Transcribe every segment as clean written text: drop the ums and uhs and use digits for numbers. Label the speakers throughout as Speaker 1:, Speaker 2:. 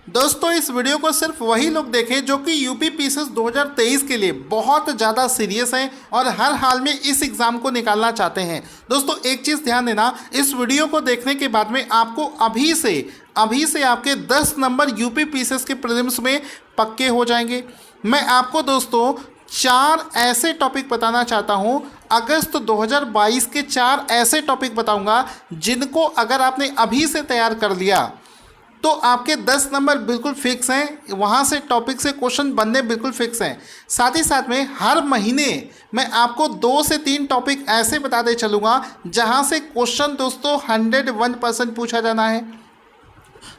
Speaker 1: दोस्तों इस वीडियो को सिर्फ वही लोग देखें जो कि यूपी पीसीएस 2023 के लिए बहुत ज़्यादा सीरियस हैं और हर हाल में इस एग्ज़ाम को निकालना चाहते हैं। दोस्तों एक चीज़ ध्यान देना, इस वीडियो को देखने के बाद में आपको अभी से आपके 10 नंबर यूपी पीसीएस के प्रीलिम्स में पक्के हो जाएंगे। मैं आपको दोस्तों 4 ऐसे टॉपिक बताना चाहता हूं, अगस्त 2022 के 4 ऐसे टॉपिक बताऊंगा जिनको अगर आपने अभी से तैयार कर लिया तो आपके 10 नंबर बिल्कुल फिक्स हैं, वहाँ से टॉपिक से क्वेश्चन बनने बिल्कुल फिक्स हैं। साथ ही साथ में हर महीने मैं आपको 2 से 3 टॉपिक ऐसे बताते चलूँगा जहाँ से क्वेश्चन दोस्तों 101% पूछा जाना है।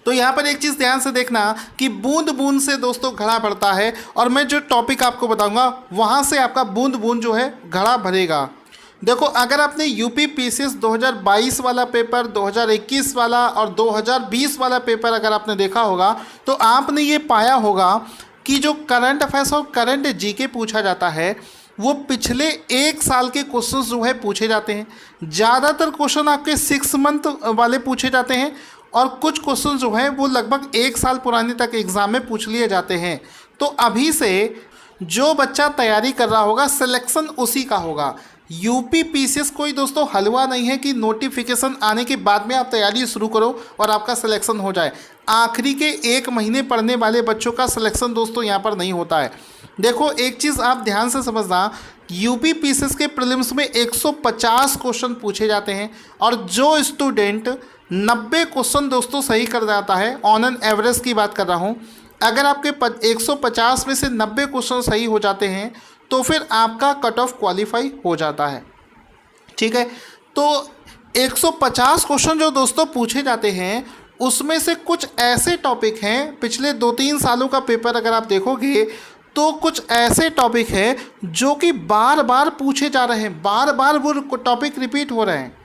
Speaker 1: तो यहाँ पर एक चीज़ ध्यान से देखना कि बूंद बूंद से दोस्तों घड़ा भरता है, और मैं जो टॉपिक आपको बताऊँगा वहाँ से आपका बूंद बूंद जो है घड़ा भरेगा। देखो अगर आपने यूपी पीसीएस 2022 वाला पेपर, 2021 वाला और 2020 वाला पेपर अगर आपने देखा होगा तो आपने ये पाया होगा कि जो करंट अफेयर्स और करंट जीके पूछा जाता है वो पिछले 1 साल के क्वेश्चंस जो है पूछे जाते हैं। ज़्यादातर क्वेश्चन आपके 6 मंथ वाले पूछे जाते हैं और कुछ क्वेश्चन जो है वो लगभग 1 साल पुराने तक एग्ज़ाम में पूछ लिए जाते हैं। तो अभी से जो बच्चा तैयारी कर रहा होगा सिलेक्शन उसी का होगा। यूपी पीसीएस कोई दोस्तों हलवा नहीं है कि नोटिफिकेशन आने के बाद में आप तैयारी शुरू करो और आपका सिलेक्शन हो जाए। आखिरी के 1 महीने पढ़ने वाले बच्चों का सिलेक्शन दोस्तों यहाँ पर नहीं होता है। देखो एक चीज़ आप ध्यान से समझना, यूपी पीसीएस के प्रीलिम्स में 150 क्वेश्चन पूछे जाते हैं और जो स्टूडेंट 90 क्वेश्चन दोस्तों सही कर जाता है, ऑन एन एवरेज की बात कर रहा हूँ, अगर आपके 150 में से 90 क्वेश्चन सही हो जाते हैं तो फिर आपका कट ऑफ क्वालिफाई हो जाता है। ठीक है, तो 150 क्वेश्चन जो दोस्तों पूछे जाते हैं उसमें से कुछ ऐसे टॉपिक हैं, पिछले 2-3 सालों का पेपर अगर आप देखोगे तो कुछ ऐसे टॉपिक हैं जो कि बार बार पूछे जा रहे हैं, बार बार वो टॉपिक रिपीट हो रहे हैं।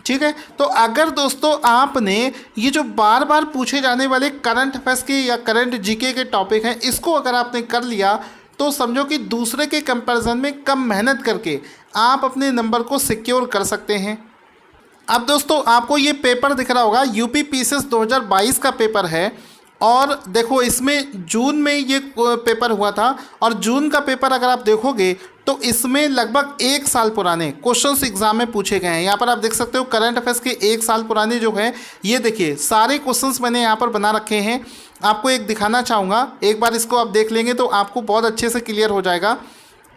Speaker 1: ठीक है, तो अगर दोस्तों आपने ये जो बार बार पूछे जाने वाले करंट अफेयर्स के या करंट जीके के टॉपिक हैं इसको अगर आपने कर लिया तो समझो कि दूसरे के कंपैरिजन में कम मेहनत करके आप अपने नंबर को सिक्योर कर सकते हैं। अब दोस्तों आपको ये पेपर दिख रहा होगा, यूपी पीसीएस 2022 का पेपर है और देखो इसमें जून में ये पेपर हुआ था और जून का पेपर अगर आप देखोगे तो इसमें लगभग 1 साल पुराने क्वेश्चंस एग्जाम में पूछे गए हैं। यहाँ पर आप देख सकते हो करंट अफेयर्स के 1 साल पुराने जो है ये देखिए सारे क्वेश्चंस मैंने यहाँ पर बना रखे हैं। आपको एक दिखाना चाहूँगा, एक बार इसको आप देख लेंगे तो आपको बहुत अच्छे से क्लियर हो जाएगा।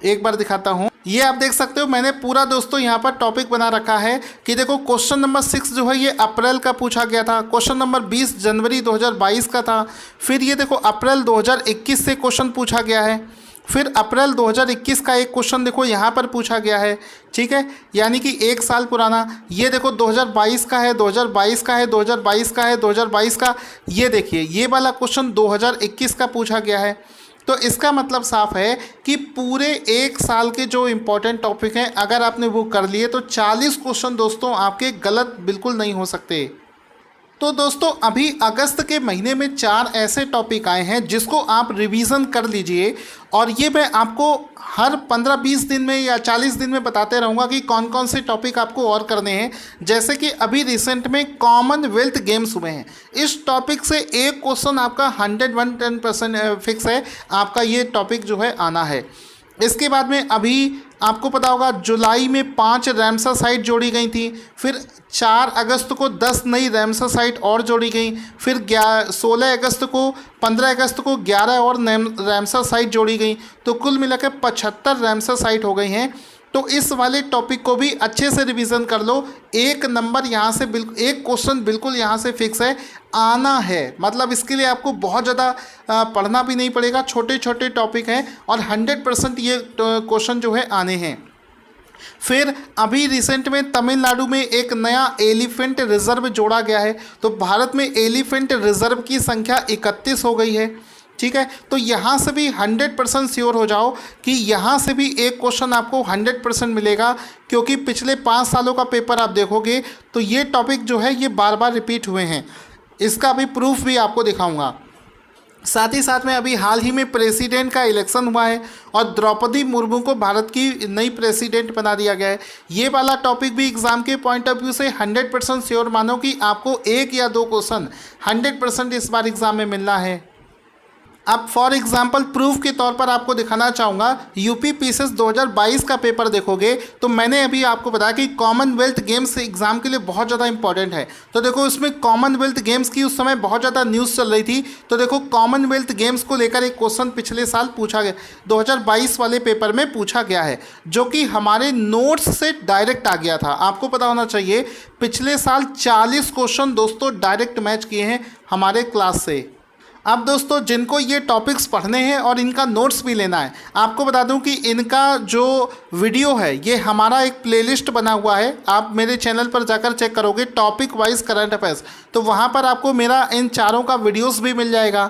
Speaker 1: एक बार दिखाता हूँ, ये आप देख सकते हो मैंने पूरा दोस्तों यहाँ पर टॉपिक बना रखा है कि देखो क्वेश्चन नंबर 6 जो है ये अप्रैल का पूछा गया था, क्वेश्चन नंबर 20 जनवरी 2022 का था, फिर ये देखो अप्रैल 2021 से क्वेश्चन पूछा गया है, फिर अप्रैल 2021 का एक क्वेश्चन देखो यहाँ पर पूछा गया है। ठीक है, यानी कि 1 साल पुराना। ये देखो 2022 का है, 2022 का है, 2022 का है, 2022 का, ये देखिए ये वाला क्वेश्चन 2021 का पूछा गया है। तो इसका मतलब साफ है कि पूरे 1 साल के जो इम्पोर्टेंट टॉपिक हैं अगर आपने वो कर लिए तो 40 क्वेश्चन दोस्तों आपके गलत बिल्कुल नहीं हो सकते। तो दोस्तों अभी अगस्त के महीने में 4 ऐसे टॉपिक आए हैं जिसको आप रिवीजन कर लीजिए और ये मैं आपको हर 15-20 दिन में या 40 दिन में बताते रहूँगा कि कौन कौन से टॉपिक आपको और करने हैं। जैसे कि अभी रिसेंट में कॉमनवेल्थ गेम्स हुए हैं, इस टॉपिक से एक क्वेश्चन आपका 110% फिक्स है, आपका ये टॉपिक जो है आना है। इसके बाद में अभी आपको पता होगा जुलाई में 5 रैमसर साइट जोड़ी गई थी, फिर 4 अगस्त को 10 नई रैमसर साइट और जोड़ी गई, फिर 16 अगस्त को 15 अगस्त को 11 और रैमसर साइट जोड़ी गई, तो कुल मिलाकर 75 रैमसर साइट हो गई हैं। तो इस वाले टॉपिक को भी अच्छे से रिवीजन कर लो। एक नंबर यहाँ से बिल्कुल, एक क्वेश्चन बिल्कुल यहाँ से फिक्स है, आना है। मतलब इसके लिए आपको बहुत ज़्यादा पढ़ना भी नहीं पड़ेगा, छोटे छोटे टॉपिक हैं और 100% ये क्वेश्चन जो है आने हैं। फिर अभी रिसेंट में तमिलनाडु में एक नया एलिफेंट रिजर्व जोड़ा गया है, तो भारत में एलिफेंट रिजर्व की संख्या 31 हो गई है। ठीक है, तो यहाँ से भी 100% श्योर हो जाओ कि यहाँ से भी एक क्वेश्चन आपको 100% मिलेगा, क्योंकि पिछले 5 सालों का पेपर आप देखोगे तो ये टॉपिक जो है ये बार बार रिपीट हुए हैं। इसका भी प्रूफ भी आपको दिखाऊंगा। साथ ही साथ में अभी हाल ही में प्रेसिडेंट का इलेक्शन हुआ है और द्रौपदी मुर्मू को भारत की नई प्रेसिडेंट बना दिया गया है। ये वाला टॉपिक भी एग्जाम के पॉइंट ऑफ व्यू से 100% श्योर मानो कि आपको 1 या 2 क्वेश्चन 100% इस बार एग्जाम में मिलना है। अब फॉर एग्जांपल प्रूफ के तौर पर आपको दिखाना चाहूँगा, यूपी पीसीएस 2022 का पेपर देखोगे तो मैंने अभी आपको बताया कि कॉमनवेल्थ गेम्स एग्जाम के लिए बहुत ज़्यादा इंपॉर्टेंट है। तो देखो इसमें कॉमनवेल्थ गेम्स की उस समय बहुत ज़्यादा न्यूज़ चल रही थी। तो देखो कॉमनवेल्थ गेम्स को लेकर एक क्वेश्चन पिछले साल पूछा गया, 2022 वाले पेपर में पूछा गया है, जो कि हमारे नोट्स से डायरेक्ट आ गया था। आपको पता होना चाहिए पिछले साल 40 क्वेश्चन दोस्तों डायरेक्ट मैच किए हैं हमारे क्लास से। अब दोस्तों जिनको ये टॉपिक्स पढ़ने हैं और इनका नोट्स भी लेना है, आपको बता दूं कि इनका जो वीडियो है ये हमारा एक प्लेलिस्ट बना हुआ है। आप मेरे चैनल पर जाकर चेक करोगे टॉपिक वाइज करंट अफेयर्स, तो वहाँ पर आपको मेरा इन चारों का वीडियोस भी मिल जाएगा।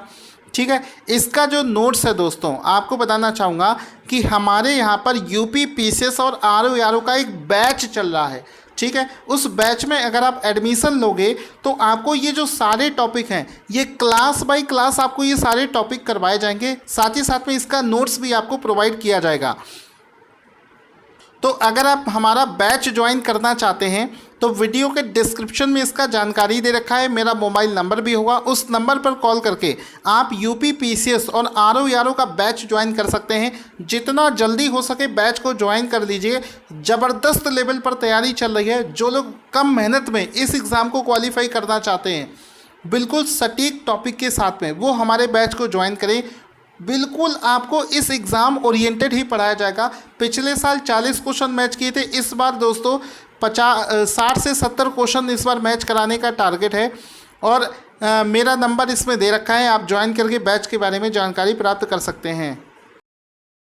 Speaker 1: ठीक है, इसका जो नोट्स है दोस्तों आपको बताना चाहूँगा कि हमारे यहाँ पर यूपी पीसीएस और आरओ का एक बैच चल रहा है। ठीक है, उस बैच में अगर आप एडमिशन लोगे तो आपको ये जो सारे टॉपिक हैं ये क्लास बाय क्लास आपको ये सारे टॉपिक करवाए जाएंगे, साथ ही साथ में इसका नोट्स भी आपको प्रोवाइड किया जाएगा। तो अगर आप हमारा बैच ज्वाइन करना चाहते हैं तो वीडियो के डिस्क्रिप्शन में इसका जानकारी दे रखा है, मेरा मोबाइल नंबर भी होगा, उस नंबर पर कॉल करके आप यूपी पीसीएस और आरओ का बैच ज्वाइन कर सकते हैं। जितना जल्दी हो सके बैच को ज्वाइन कर लीजिए। ज़बरदस्त लेवल पर तैयारी चल रही है। जो लोग कम मेहनत में इस एग्ज़ाम को क्वालिफाई करना चाहते हैं बिल्कुल सटीक टॉपिक के साथ में, वो हमारे बैच को ज्वाइन करें। बिल्कुल आपको इस एग्ज़ाम ओरिएंटेड ही पढ़ाया जाएगा। पिछले साल 40 क्वेश्चन मैच किए थे, इस बार दोस्तों 60 से 70 क्वेश्चन इस बार मैच कराने का टारगेट है। और मेरा नंबर इसमें दे रखा है, आप ज्वाइन करके बैच के बारे में जानकारी प्राप्त कर सकते हैं।